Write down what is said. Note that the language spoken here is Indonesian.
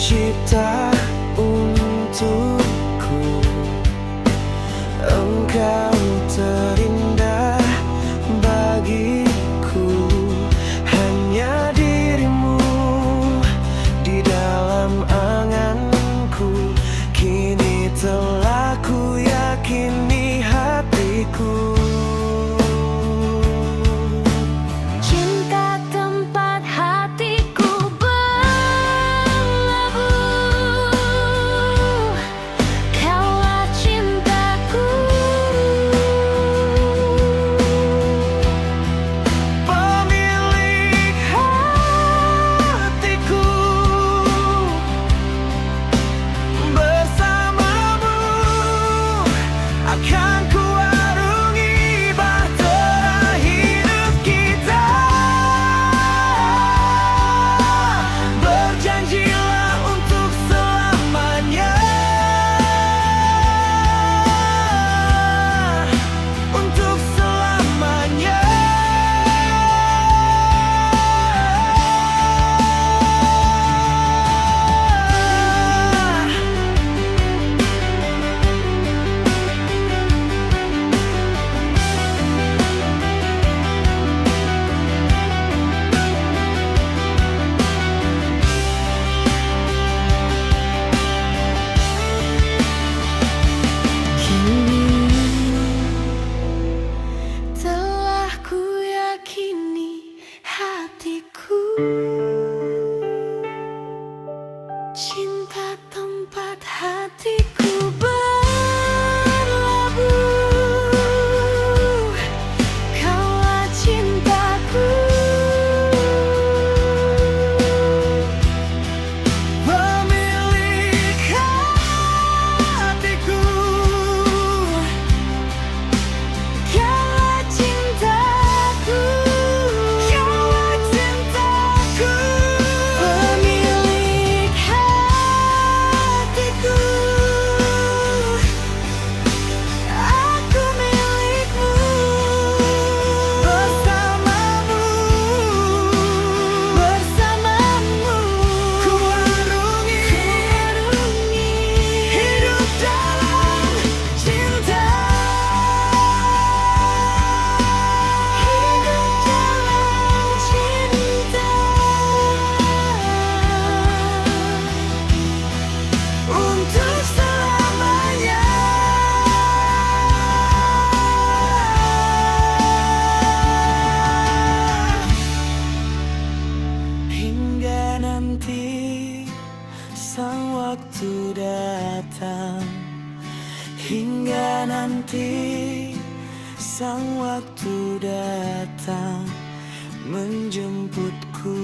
tercipta untukku. Engkau terindah bagiku, hanya dirimu di dalam anganku. Kini telah ku yakini hatiku. Cinta tempat hatiku berlabuh, kaulah cintaku. Pemilik hatiku, bersamamu akan ku arungi bahtera hidup kita. Berjanjilah untuk selamanya, untuk selamanya. Kini telah ku yakini hatiku. Cinta tempat hatiku berlabuh, kaulah cintaku. Pemilik hatiku, Kaulah cintaku, kaulah cintaku. pemilik hatiku. Aku milikmu, Bersamamu, bersamamu. ku arungi hidup dalam cinta. Hidup dalam cinta Untuk selamanya. Hingga nanti sang waktu datang, hingga nanti sang waktu datang menjemputku.